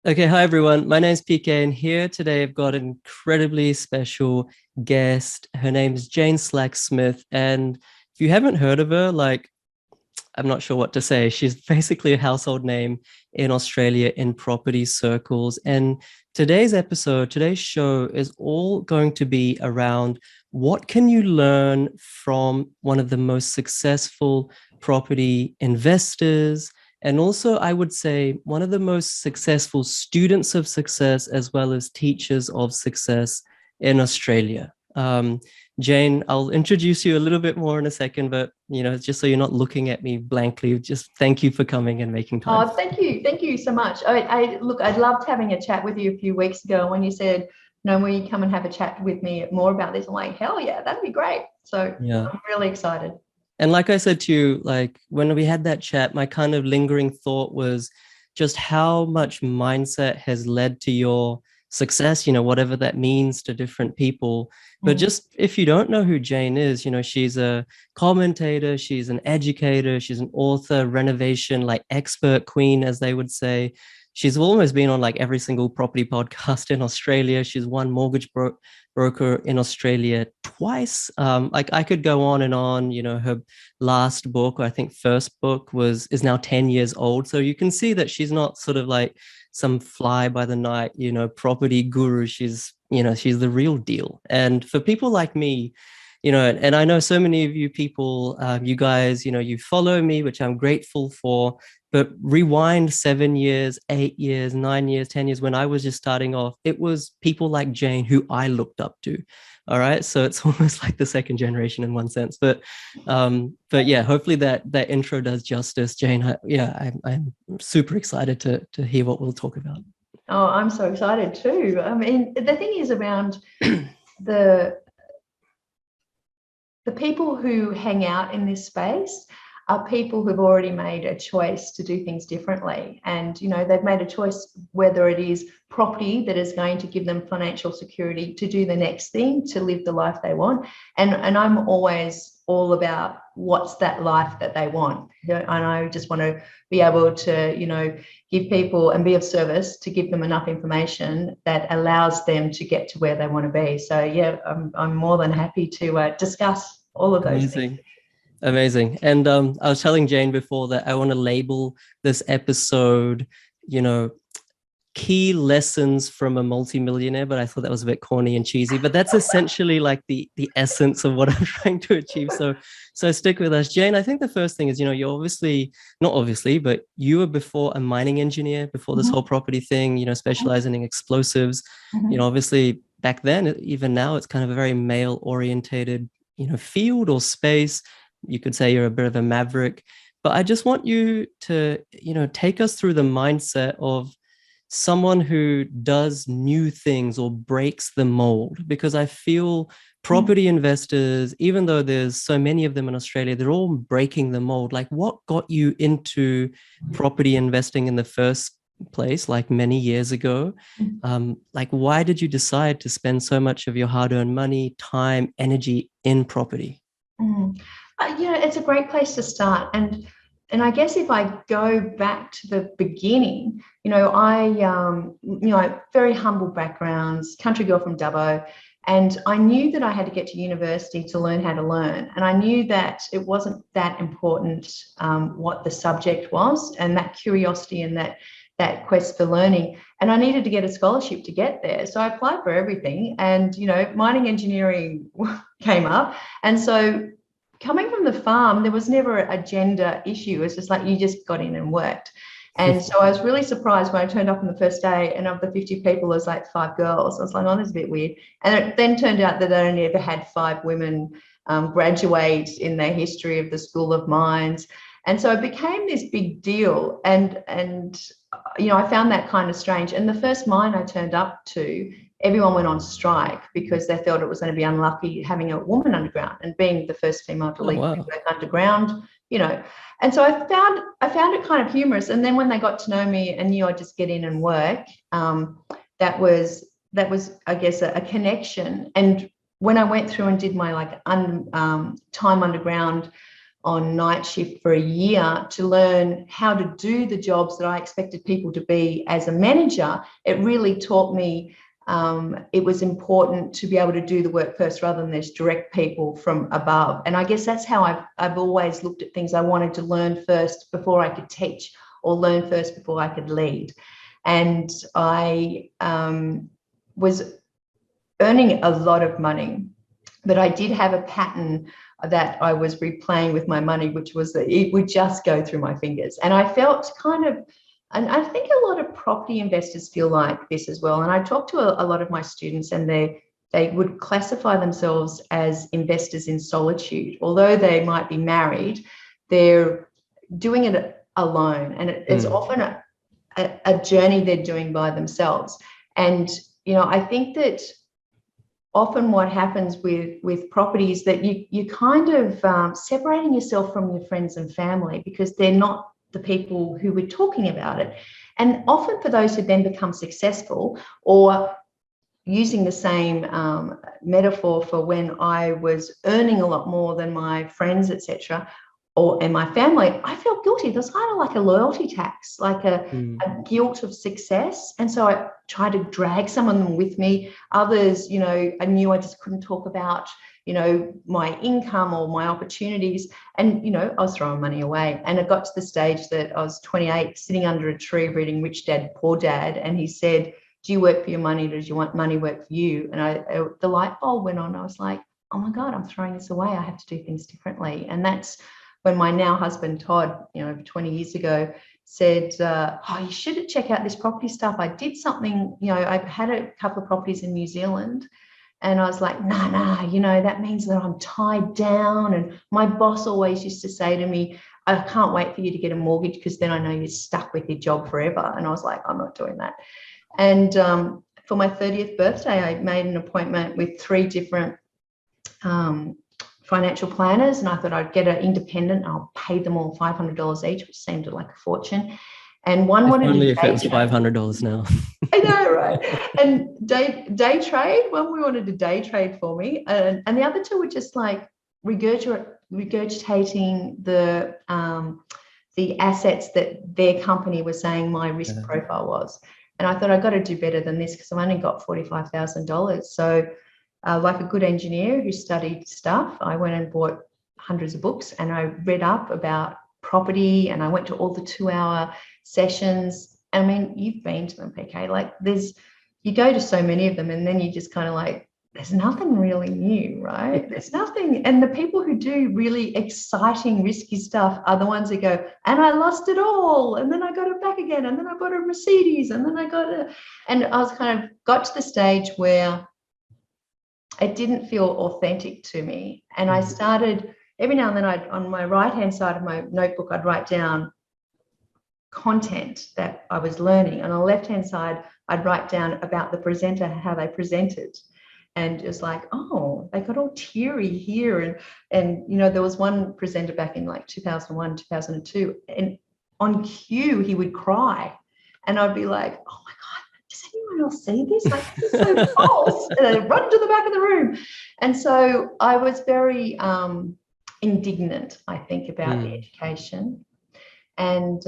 Okay, hi everyone. My name's PK, and here today I've got an incredibly special guest. Her name is Jane Slack-Smith, and if you haven't heard of her, I'm not sure what to say. She's basically a household name in Australia in property circles. And today's show is all going to be around what can you learn from one of the most successful property investors, and also I would say one of the most successful students of success as well as teachers of success in Australia. Jane, I'll introduce you a little bit more in a second, but just so you're not looking at me blankly, just thank you for coming and making time. Oh, thank you so much. I look, I loved having a chat with you a few weeks ago when you said, no, will you come and have a chat with me more about this? I'm like, hell yeah, that'd be great. So Yeah. I'm really excited. And like I said to you, like when we had that chat, my kind of lingering thought was just how much mindset has led to your success, whatever that means to different people. But Mm. just if you don't know who Jane is, she's a commentator, she's an educator, she's an author, renovation like expert queen, as they would say. She's almost been on like every single property podcast in Australia. She's won broker in Australia twice. Like I could go on and on. Her last book, or I think first book, was is now 10 years old. So you can see that she's not sort of like some fly by the night, property guru. She's the real deal. And for people like me, and I know so many of you people, you guys, you follow me, which I'm grateful for. But rewind 7 years, 8 years, 9 years, 10 years, when I was just starting off, it was people like Jane who I looked up to. All right. So it's almost like the second generation in one sense. But yeah, hopefully that intro does justice, Jane. I'm super excited to hear what we'll talk about. Oh, I'm so excited too. I mean, the thing is around the the people who hang out in this space are people who've already made a choice to do things differently. And, they've made a choice, whether it is property that is going to give them financial security to do the next thing, to live the life they want. And I'm always all about what's that life that they want. And I just want to be able to, give people and be of service to give them enough information that allows them to get to where they want to be. So yeah, I'm more than happy to discuss all of those things. Amazing. Amazing. And I was telling Jane before that I want to label this episode, you know, key lessons from a multi-millionaire, but I thought that was a bit corny and cheesy, but that's essentially like the essence of what I'm trying to achieve. So stick with us. Jane, I think the first thing is, you're obviously, not obviously, but you were before a mining engineer before this whole property thing, specializing in explosives. Mhm. Obviously back then, even now, it's kind of a very male orientated, field or space. You could say you're a bit of a maverick, but I just want you to, take us through the mindset of someone who does new things or breaks the mold, because I feel property investors, even though there's so many of them in Australia, they're all breaking the mold. Like, what got you into property investing in the first place, like many years ago? Like, why did you decide to spend so much of your hard-earned money, time, energy in property? Mm. It's a great place to start. And I guess if I go back to the beginning, very humble backgrounds, country girl from Dubbo, and I knew that I had to get to university to learn how to learn. And I knew that it wasn't that important what the subject was, and that curiosity and that quest for learning. And I needed to get a scholarship to get there. So I applied for everything, and, mining engineering came up. And so coming from the farm, there was never a gender issue. It's just like you just got in and worked. And so I was really surprised when I turned up on the first day, and of the 50 people, there was like 5 girls. I was like, oh, this is a bit weird. And it then turned out that they only ever had 5 women graduate in their history of the School of Mines. And so it became this big deal. And I found that kind of strange. And the first mine I turned up to, everyone went on strike because they thought it was going to be unlucky having a woman underground, and being the first female to Oh, leave wow. work underground, And so I found it kind of humorous. And then when they got to know me and knew I'd just get in and work, that was I guess a connection. And when I went through and did my time underground, on night shift for a year to learn how to do the jobs that I expected people to be as a manager, it really taught me it was important to be able to do the work first rather than there's direct people from above. And I guess that's how I've always looked at things. I wanted to learn first before I could teach, or learn first before I could lead. And I was earning a lot of money, but I did have a pattern that I was replaying with my money, which was that it would just go through my fingers. And I felt kind of, and I think a lot of property investors feel like this as well. And I talked to a lot of my students, and they would classify themselves as investors in solitude. Although they might be married, they're doing it alone. And it's often a journey they're doing by themselves. And, you know, I think that often what happens with property is that you kind of separating yourself from your friends and family because they're not the people who were talking about it. And often for those who then become successful, or using the same metaphor for when I was earning a lot more than my friends, etc., and my family, I felt guilty. There's kind of like a loyalty tax, like a guilt of success. And so I tried to drag some of them with me. Others, you know, I knew I just couldn't talk about, you know, my income or my opportunities. And, you know, I was throwing money away. And it got to the stage that I was 28, sitting under a tree reading Rich Dad, Poor Dad. And he said, do you work for your money, or does you want money work for you? And the light bulb went on. I was like, oh my God, I'm throwing this away. I have to do things differently. And that's when my now husband, Todd, you know, over 20 years ago, said, oh, you should check out this property stuff. I did something, you know, I had a couple of properties in New Zealand, and I was like, nah, you know, that means that I'm tied down. And my boss always used to say to me, I can't wait for you to get a mortgage because then I know you're stuck with your job forever. And I was like, I'm not doing that. And for my 30th birthday, I made an appointment with 3 different financial planners, and I thought I'd get an independent. I'll pay them all $500 each, which seemed like a fortune. And one wanted only if it was $500 now. I know, right? And day trade. One wanted to day trade for me, and the other 2 were just like regurgitating the assets that their company was saying my risk profile was. And I thought I got to do better than this because I've only got $45,000. So, like a good engineer who studied stuff, I went and bought hundreds of books, and I read up about property, and I went to all the 2-hour sessions. I mean, you've been to them, PK. Like, you go to so many of them, and then you just kind of like, there's nothing really new, right? There's nothing. And the people who do really exciting, risky stuff are the ones that go, and I lost it all, and then I got it back again, and then I bought a Mercedes, and then I and I was kind of got to the stage where it didn't feel authentic to me. And I started, every now and then, on my right-hand side of my notebook, I'd write down content that I was learning. And on the left-hand side, I'd write down about the presenter, how they presented. And it was like, oh, they got all teary here. And you know, there was one presenter back in like 2001, 2002, and on cue, he would cry. And I'd be like, oh my God, does anyone else see this? Like, this is so false. And I'd run to the back of the room. And so I was very indignant, I think, about the education. And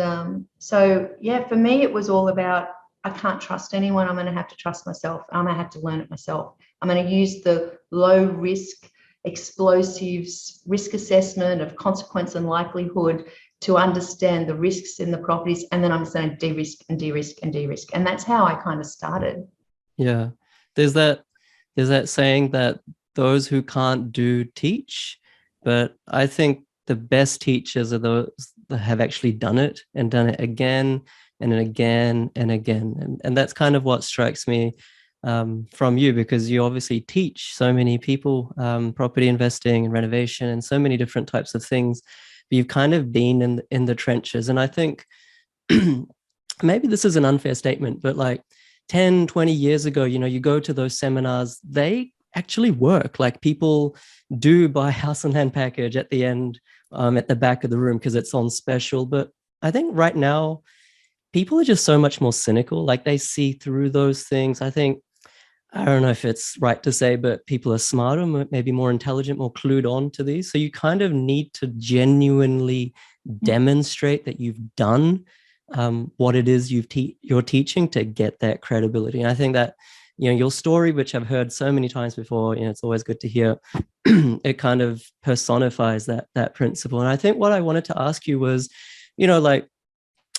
so, yeah, for me, it was all about, I can't trust anyone. I'm going to have to trust myself. I'm going to have to learn it myself. I'm going to use the low risk explosives risk assessment of consequence and likelihood to understand the risks in the properties. And then I'm just going to de-risk and de-risk and de-risk. And that's how I kind of started. Yeah. There's that saying that those who can't do teach, but I think the best teachers are those that have actually done it and done it again and again and again. And that's kind of what strikes me from you, because you obviously teach so many people property investing and renovation and so many different types of things. But you've kind of been in the trenches. And I think maybe this is an unfair statement, but like 10, 20 years ago, you know, you go to those seminars, they actually work. Like, people do buy house and land package at the end, at the back of the room, because it's on special. But I think right now, people are just so much more cynical. Like, they see through those things. I think I don't know if it's right to say, but people are smarter, maybe more intelligent, more clued on to these. So you kind of need to genuinely demonstrate that you've done what it is you're teaching to get that credibility. And I think that, your story, which I've heard so many times before, it's always good to hear. It kind of personifies that principle. And I think what I wanted to ask you was, like,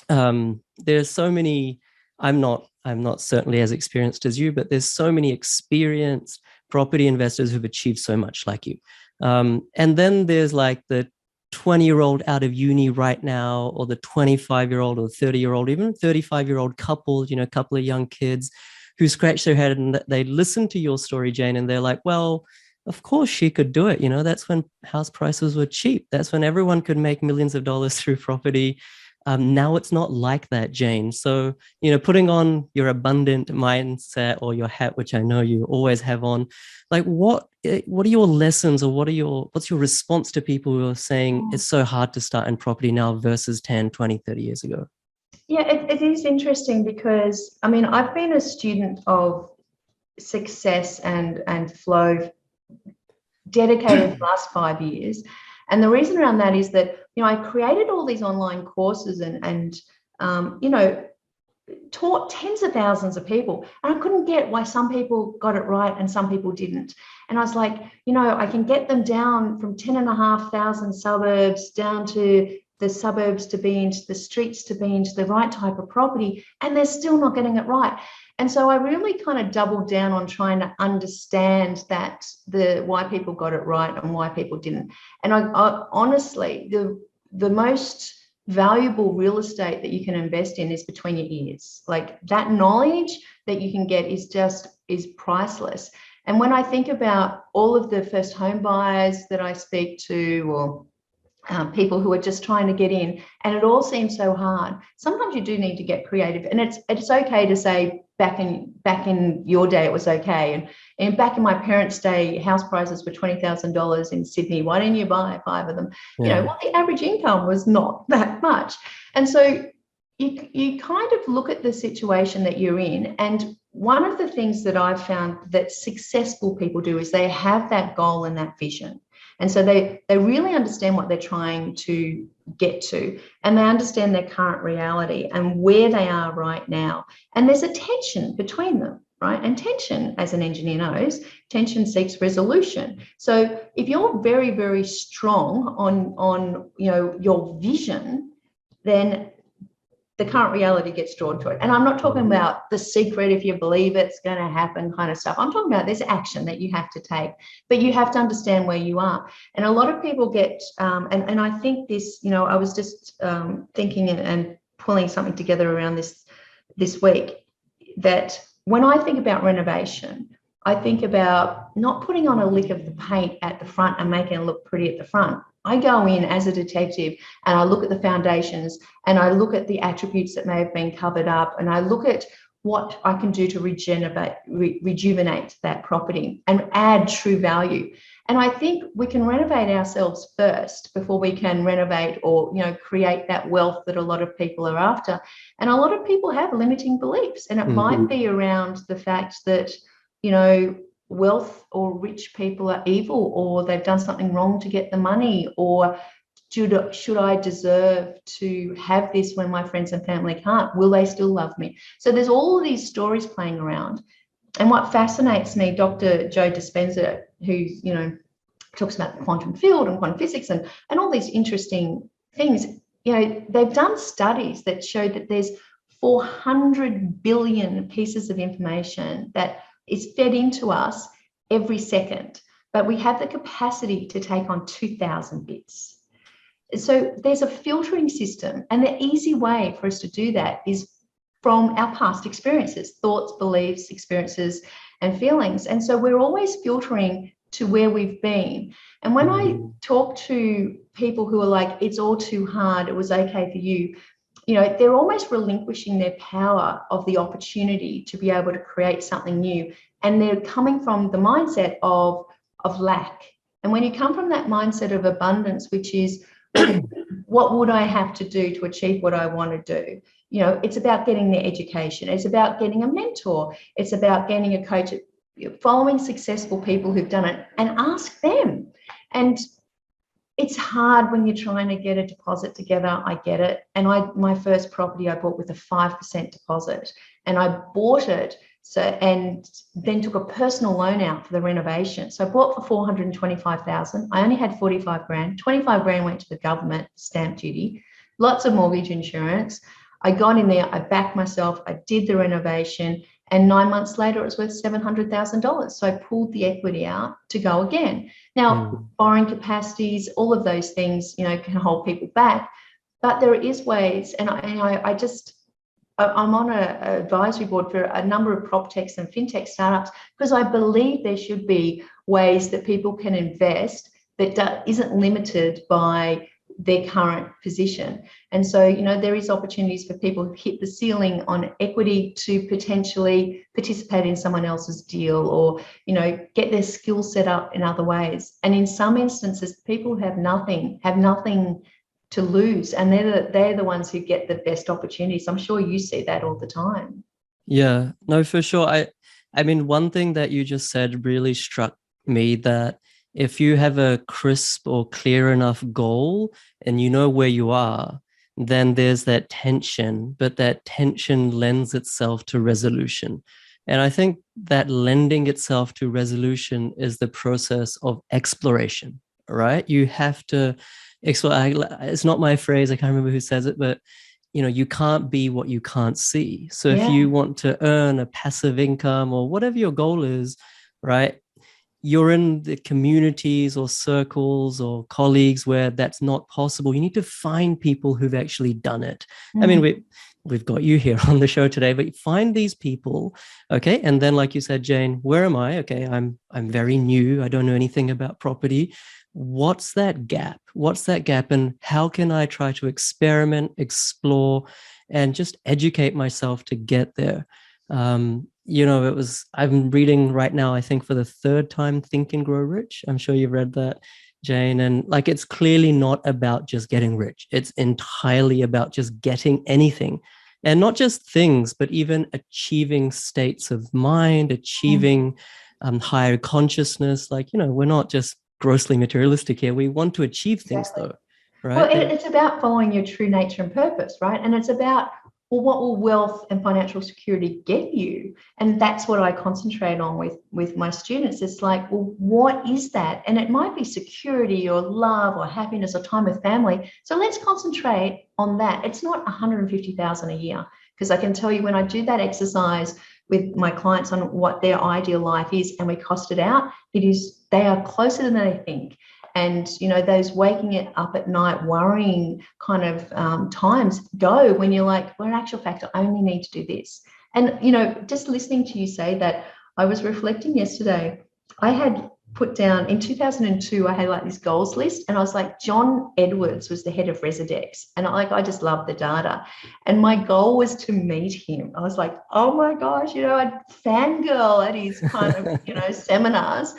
there's so many. I'm not certainly as experienced as you, but there's so many experienced property investors who've achieved so much like you. And then there's like the 20-year-old out of uni right now, or the 25-year-old or 30-year-old, even 35-year-old couple, a couple of young kids who scratch their head and they listen to your story, Jane, and they're like, well, of course she could do it. That's when house prices were cheap. That's when everyone could make millions of dollars through property. Now it's not like that, Jane. So, putting on your abundant mindset or your hat, which I know you always have on, like what are your lessons, or what's your response to people who are saying it's so hard to start in property now versus 10, 20, 30 years ago? Yeah, it is interesting because, I mean, I've been a student of success and flow, dedicated the last 5 years. And the reason around that is that, I created all these online courses and taught tens of thousands of people. And I couldn't get why some people got it right and some people didn't. And I was like, I can get them down from 10,500 suburbs down to the suburbs to be into the streets, to be into the right type of property, and they're still not getting it right. And so I really kind of doubled down on trying to understand that why people got it right and why people didn't. And I honestly, the most valuable real estate that you can invest in is between your ears. Like, that knowledge that you can get is priceless. And when I think about all of the first home buyers that I speak to, or people who are just trying to get in, and it all seems so hard, sometimes you do need to get creative. And it's okay to say, back in your day it was okay, and back in my parents' day house prices were $20,000 in Sydney, why didn't you buy 5 of them? Yeah. Well, the average income was not that much. And so you kind of look at the situation that you're in, and one of the things that I've found that successful people do is they have that goal and that vision. And so they really understand what they're trying to get to, and they understand their current reality and where they are right now. And there's a tension between them, right? And tension, as an engineer knows, tension seeks resolution. So if you're very, very strong on your vision, then the current reality gets drawn to it. And I'm not talking about The Secret, if you believe it's going to happen kind of stuff. I'm talking about there's action that you have to take, but you have to understand where you are. And a lot of people get, and I think this, I was just thinking and pulling something together around this week, that when I think about renovation, I think about not putting on a lick of the paint at the front and making it look pretty at the front. I go in as a detective and I look at the foundations and I look at the attributes that may have been covered up, and I look at what I can do to rejuvenate that property and add true value. And I think we can renovate ourselves first before we can renovate or, create that wealth that a lot of people are after. And a lot of people have limiting beliefs, and it might be around the fact that, wealth or rich people are evil, or they've done something wrong to get the money, or should I deserve to have this when my friends and family can't? Will they still love me? So there's all of these stories playing around. And what fascinates me, Dr. Joe Dispenza, who, talks about the quantum field and quantum physics and all these interesting things, they've done studies that show that there's 400 billion pieces of information that is fed into us every second, but we have the capacity to take on 2,000 bits. So there's a filtering system, and the easy way for us to do that is from our past experiences, thoughts, beliefs, experiences, and feelings. And so we're always filtering to where we've been. And when I talk to people who are like, it's all too hard, it was okay for you, they're almost relinquishing their power of the opportunity to be able to create something new. And they're coming from the mindset of lack. And when you come from that mindset of abundance, which is, what would I have to do to achieve what I want to do? It's about getting the education. It's about getting a mentor. It's about getting a coach. following successful people who've done it and ask them. And it's hard when you're trying to get a deposit together. I get it. And my first property I bought with a 5% deposit, and I bought it. So, and then took a personal loan out for the renovation. So I bought for 425,000. I only had 45 grand. 25 grand went to the government, stamp duty, lots of mortgage insurance. I got in there, I backed myself, I did the renovation, and 9 months later, it was worth $700,000. So I pulled the equity out to go again. Now, borrowing capacities, all of those things, you know, can hold people back. But there is ways, and I'm on an advisory board for a number of prop techs and fintech startups, because I believe there should be ways that people can invest that isn't limited by their current position. And so, you know, there is opportunities for people who hit the ceiling on equity to potentially participate in someone else's deal, or, you know, get their skill set up in other ways. And in some instances, people who have nothing to lose, and they're the ones who get the best opportunities. I'm sure you see that all the time. Yeah, no, for sure. I mean, one thing that you just said really struck me, that if you have a crisp or clear enough goal and you know where you are, then there's that tension, but that tension lends itself to resolution. And I think that lending itself to resolution is the process of exploration, right? You have to explore. It's not my phrase, I can't remember who says it, but you know, you can't be what you can't see. So if you want to earn a passive income or whatever your goal is, right, you're in the communities or circles or colleagues where that's not possible. You need to find people who've actually done it. I mean, we've got you here on the show today, but find these people, okay? And then, like you said, Jane, where am I? Okay, I'm very new. I don't know anything about property. What's that gap? And how can I try to experiment, explore, and just educate myself to get there? You know, I'm reading right now, I think for the third time, Think and Grow Rich. I'm sure you've read that, Jane. And like, it's clearly not about just getting rich. It's entirely about just getting anything, and not just things, but even achieving states of mind, achieving higher consciousness. Like, you know, we're not just grossly materialistic here. We want to achieve things though, right? Well, it's about following your true nature and purpose, right? And it's about, well, what will wealth and financial security get you? And that's what I concentrate on with my students. It's like, well, what is that? And it might be security or love or happiness or time with family. So let's concentrate on that. It's not 150,000 a year, because I can tell you, when I do that exercise with my clients on what their ideal life is and we cost it out, they are closer than they think. And, you know, those waking it up at night, worrying kind of times go when you're like, well, in actual fact, I only need to do this. And, you know, just listening to you say that, I was reflecting yesterday. I had put down in 2002, I had like this goals list, and I was like, John Edwards was the head of Residex. And I just love the data. And my goal was to meet him. I was like, oh my gosh, you know, I'd fangirl at his kind of, you know, seminars.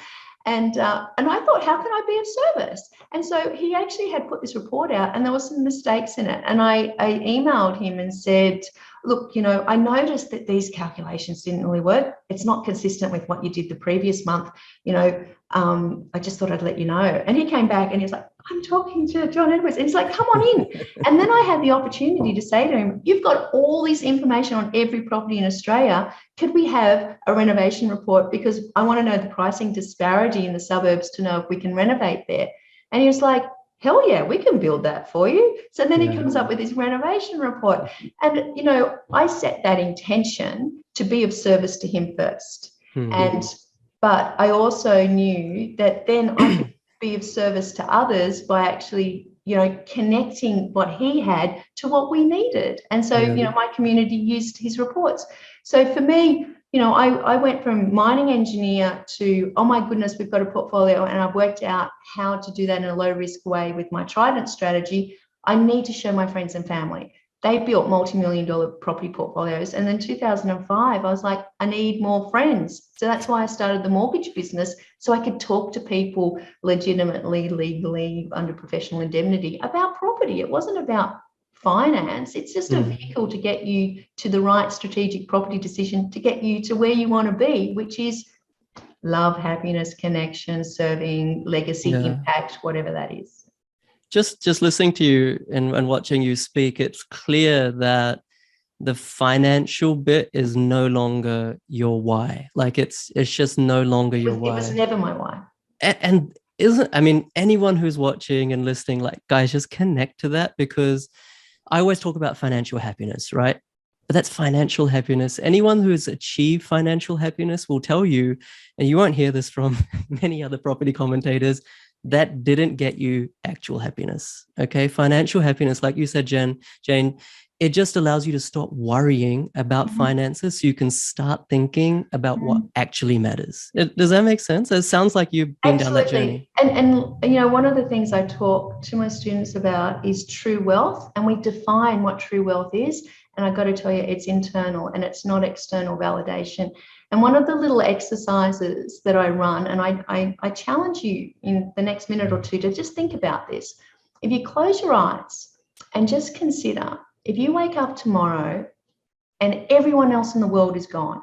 And I thought, how can I be of service? And so he actually had put this report out, and there were some mistakes in it. And I emailed him and said, look, you know, I noticed that these calculations didn't really work. It's not consistent with what you did the previous month. You know, I just thought I'd let you know. And he came back and he was like, I'm talking to John Edwards. And he's like, come on in. And then I had the opportunity to say to him, you've got all this information on every property in Australia. Could we have a renovation report? Because I want to know the pricing disparity in the suburbs to know if we can renovate there. And he was like, hell yeah, we can build that for you. So then he comes up with his renovation report. And, you know, I set that intention to be of service to him first. But I also knew that then I could be of service to others by actually, you know, connecting what he had to what we needed. And so, you know, my community used his reports. So for me, you know, I went from mining engineer to, oh my goodness, we've got a portfolio, and I've worked out how to do that in a low risk way with my Trident strategy. I need to show my friends and family. They built multi-million-dollar property portfolios. And then 2005, I was like, I need more friends. So that's why I started the mortgage business, so I could talk to people legitimately, legally, under professional indemnity about property. It wasn't about finance. It's just a vehicle to get you to the right strategic property decision, to get you to where you want to be, which is love, happiness, connection, serving, legacy, impact, whatever that is. Just listening to you and watching you speak, it's clear that the financial bit is no longer your why. Like it's just no longer your why. It was never my why. And isn't, I mean, anyone who's watching and listening, like, guys, just connect to that, because I always talk about financial happiness, right? But that's financial happiness. Anyone who's achieved financial happiness will tell you, and you won't hear this from many other property commentators, that didn't get you actual happiness. Okay. Financial happiness, like you said, Jane, it just allows you to stop worrying about finances so you can start thinking about what actually matters. Does that make sense? It sounds like you've been down that journey. And you know, one of the things I talk to my students about is true wealth, and we define what true wealth is. And I've got to tell you, it's internal and it's not external validation. And one of the little exercises that I run, and I challenge you in the next minute or two to just think about this. If you close your eyes and just consider, if you wake up tomorrow and everyone else in the world is gone,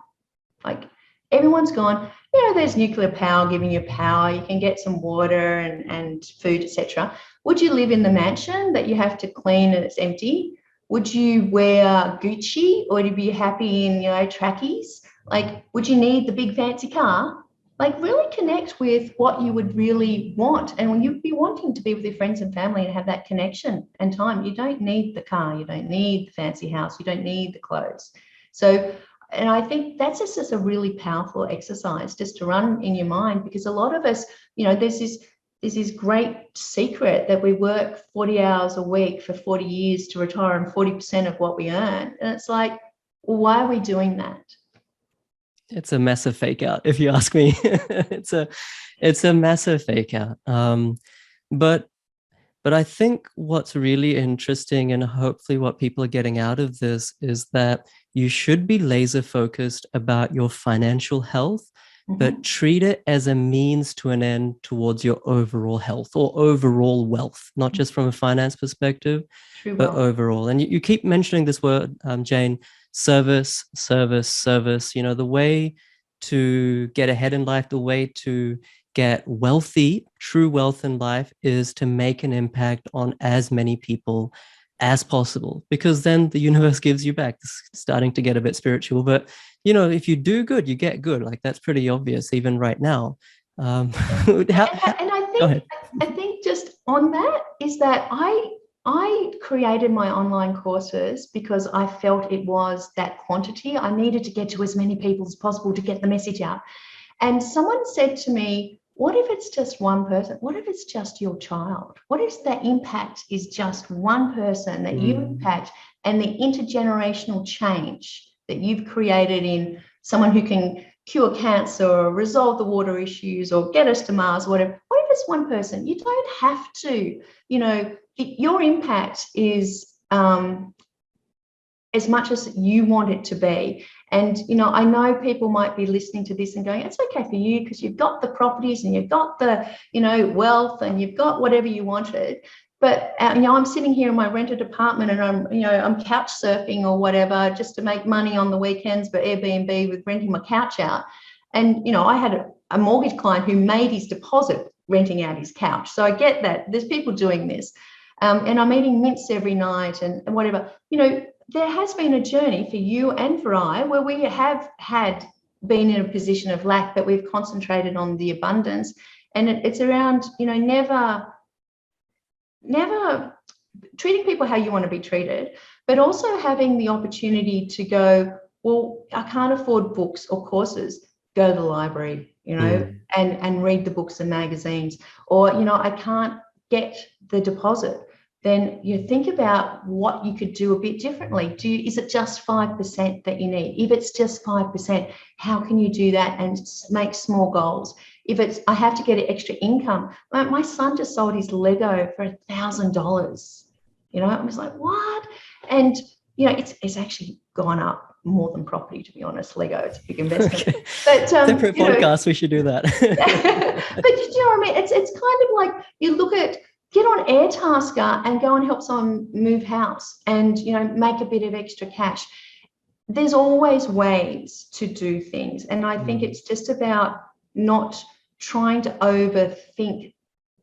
like everyone's gone, you know, there's nuclear power giving you power, you can get some water and food, etc. Would you live in the mansion that you have to clean and it's empty? Would you wear Gucci, or would you be happy in, you know, trackies? Like, would you need the big fancy car? Like, really connect with what you would really want. And when you'd be wanting to be with your friends and family and have that connection and time, you don't need the car, you don't need the fancy house, you don't need the clothes. So, and I think that's just a really powerful exercise just to run in your mind, because a lot of us, you know, there's this great secret that we work 40 hours a week for 40 years to retire on 40% of what we earn. And it's like, well, why are we doing that? It's a massive fake out, if you ask me. it's a massive fake out. But I think what's really interesting, and hopefully what people are getting out of this, is that you should be laser focused about your financial health, but treat it as a means to an end towards your overall health or overall wealth, not just from a finance perspective, but overall. And you keep mentioning this word, Jane, service. You know, the way to get ahead in life, the way to get wealthy, true wealth in life, is to make an impact on as many people as possible, because then the universe gives you back. It's starting to get a bit spiritual, but you know, if you do good, you get good. Like, that's pretty obvious even right now. And I think just on that is that I created my online courses because I felt it was that quantity. I needed to get to as many people as possible to get the message out. And someone said to me, what if it's just one person? What if it's just your child? What if the impact is just one person that you impact, and the intergenerational change that you've created in someone who can cure cancer or resolve the water issues or get us to Mars, or whatever? What if it's one person? You don't have to, you know, your impact is as much as you want it to be. And, you know, I know people might be listening to this and going, it's okay for you because you've got the properties and you've got the, you know, wealth and you've got whatever you wanted. But, you know, I'm sitting here in my rented apartment and I'm couch surfing or whatever just to make money on the weekends for Airbnb with renting my couch out. And, you know, I had a mortgage client who made his deposit renting out his couch. So I get that there's people doing this. And I'm eating mince every night and whatever. You know, there has been a journey for you and for I where we have been in a position of lack, but we've concentrated on the abundance. And it's around, you know, never treating people how you want to be treated, but also having the opportunity to go, well, I can't afford books or courses. Go to the library, you know, and read the books and magazines. Or, you know, I can't get the deposit. Then you think about what you could do a bit differently. Is it just 5% that you need? If it's just 5%, how can you do that and make small goals? If it's, I have to get an extra income. My son just sold his Lego for $1,000. You know, I was like, what? And, you know, it's actually gone up more than property, to be honest. Lego, it's a big investment. Okay. But separate podcast, we should do that. But you know what I mean? It's kind of like you look at, get on Airtasker and go and help someone move house and, you know, make a bit of extra cash. There's always ways to do things. And I think it's just about not trying to overthink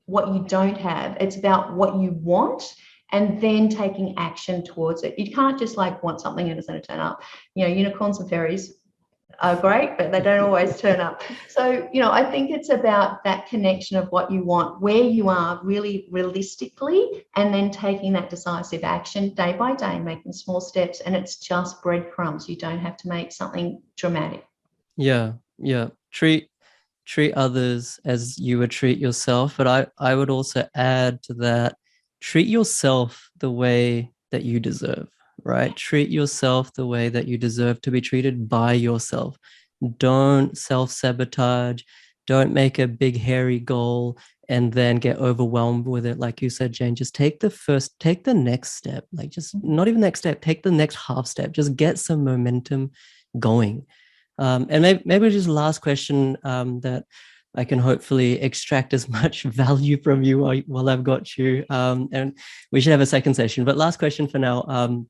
what you don't have. It's about what you want and then taking action towards it. You can't just like want something and it's going to turn up. You know, unicorns and fairies are great, but they don't always turn up. So, you know, I think it's about that connection of what you want, where you are really realistically, and then taking that decisive action day by day, making small steps. And it's just breadcrumbs. You don't have to make something dramatic. Yeah, yeah. Treat others as you would treat yourself. But I would also add to that, treat yourself the way that you deserve, right? Treat yourself the way that you deserve to be treated by yourself. Don't self-sabotage. Don't make a big, hairy goal and then get overwhelmed with it. Like you said, Jane, just take the next step. Like, just not even next step, take the next half step. Just get some momentum going. And maybe just last question that I can hopefully extract as much value from you while I've got you. And we should have a second session. But last question for now.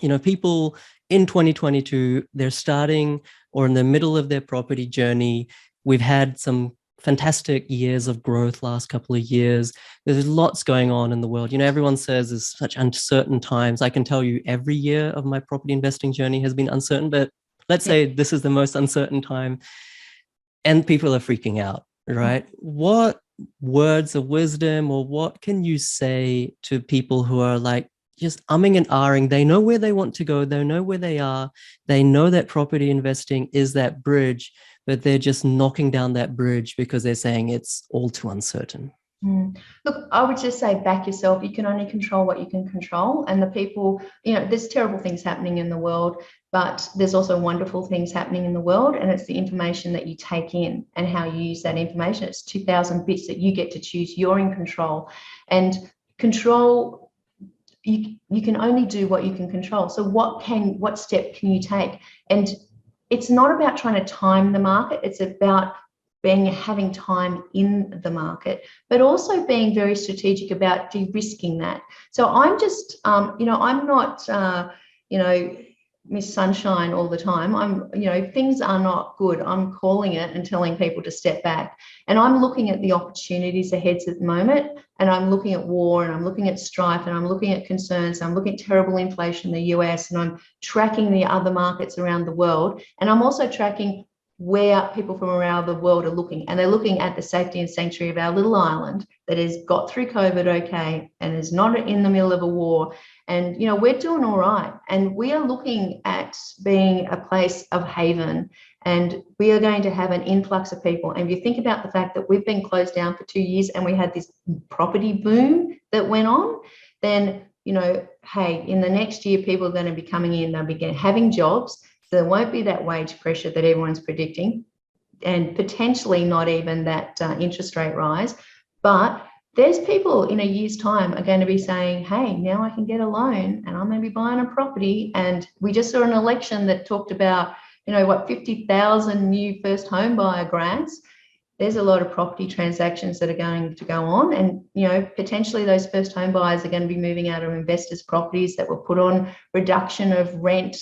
You know, people in 2022, they're starting or in the middle of their property journey. We've had some fantastic years of growth last couple of years. There's lots going on in the world. You know, everyone says there's such uncertain times. I can tell you every year of my property investing journey has been uncertain, but let's say this is the most uncertain time and people are freaking out, right? What words of wisdom or what can you say to people who are like just umming and ahhing? They know where they want to go. They know where they are. They know that property investing is that bridge, but they're just knocking down that bridge because they're saying it's all too uncertain. Look, I would just say back yourself. You can only control what you can control. And the people, you know, there's terrible things happening in the world, but there's also wonderful things happening in the world. And it's the information that you take in and how you use that information. It's 2,000 bits that you get to choose. You're in control. And control, you can only do what you can control. So what step can you take? And it's not about trying to time the market. It's about having time in the market, but also being very strategic about de-risking that. So I'm just, you know, I'm not, you know, Miss Sunshine all the time. I'm, you know, things are not good. I'm calling it and telling people to step back. And I'm looking at the opportunities ahead at the moment. And I'm looking at war, and I'm looking at strife, and I'm looking at concerns. I'm looking at terrible inflation in the US, and I'm tracking the other markets around the world. And I'm also tracking where people from around the world are looking, and they're looking at the safety and sanctuary of our little island that has got through COVID okay and is not in the middle of a war. And, you know, we're doing all right, and we are looking at being a place of haven, and we are going to have an influx of people. And if you think about the fact that we've been closed down for 2 years and we had this property boom that went on, then, you know, hey, in the next year, people are going to be coming in, they'll be having jobs. So there won't be that wage pressure that everyone's predicting, and potentially not even that interest rate rise. But there's people in a year's time are going to be saying, hey, now I can get a loan and I'm going to be buying a property. And we just saw an election that talked about, you know, what, 50,000 new first home buyer grants. There's a lot of property transactions that are going to go on. And, you know, potentially those first home buyers are going to be moving out of investors' properties that were put on reduction of rent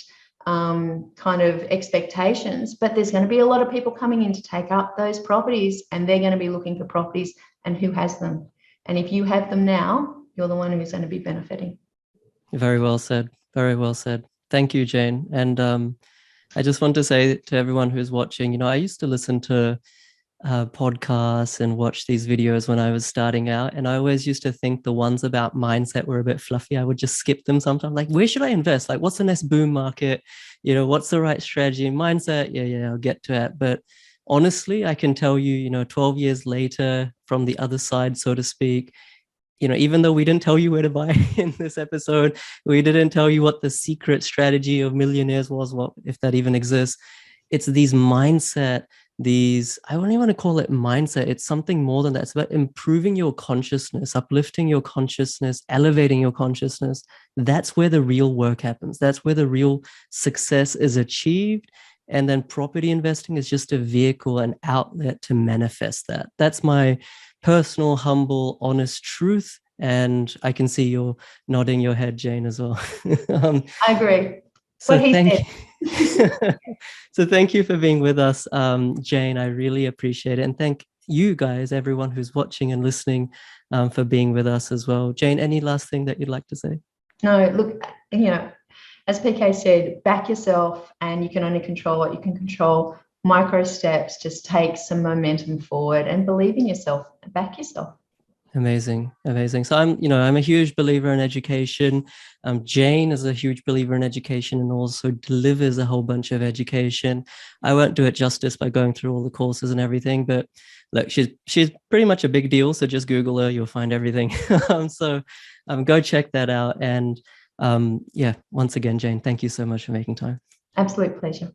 kind of expectations, but there's going to be a lot of people coming in to take up those properties, and they're going to be looking for properties, and who has them. And if you have them now, you're the one who's going to be benefiting. Very well said. Very well said. Thank you, Jane. And I just want to say to everyone who's watching, you know, I used to listen to podcasts and watch these videos when I was starting out. And I always used to think the ones about mindset were a bit fluffy. I would just skip them sometimes. Like, where should I invest? Like, what's the next boom market? You know, what's the right strategy? Mindset? Yeah, I'll get to it. But honestly, I can tell you, you know, 12 years later, from the other side, so to speak, you know, even though we didn't tell you where to buy in this episode, we didn't tell you what the secret strategy of millionaires was, what if that even exists. It's these mindset, I don't even want to call it mindset. It's something more than that. It's about improving your consciousness, uplifting your consciousness, elevating your consciousness. That's where the real work happens. That's where the real success is achieved. And then property investing is just a vehicle, an outlet to manifest that. That's my personal, humble, honest truth. And I can see you're nodding your head, Jane, as well. I agree. So What he thank said. you. So thank you for being with us, Jane. I really appreciate it. And thank you guys, everyone who's watching and listening, for being with us as well. Jane, any last thing that you'd like to say? No, look, as PK said, back yourself, and you can only control what you can control. Micro steps, just take some momentum forward and believe in yourself, back yourself. Amazing, amazing. So I'm a huge believer in education. Jane is a huge believer in education and also delivers a whole bunch of education. I won't do it justice by going through all the courses and everything, but look, she's pretty much a big deal. So just Google her, you'll find everything. Go check that out. And yeah, once again, Jane, thank you so much for making time. Absolute pleasure.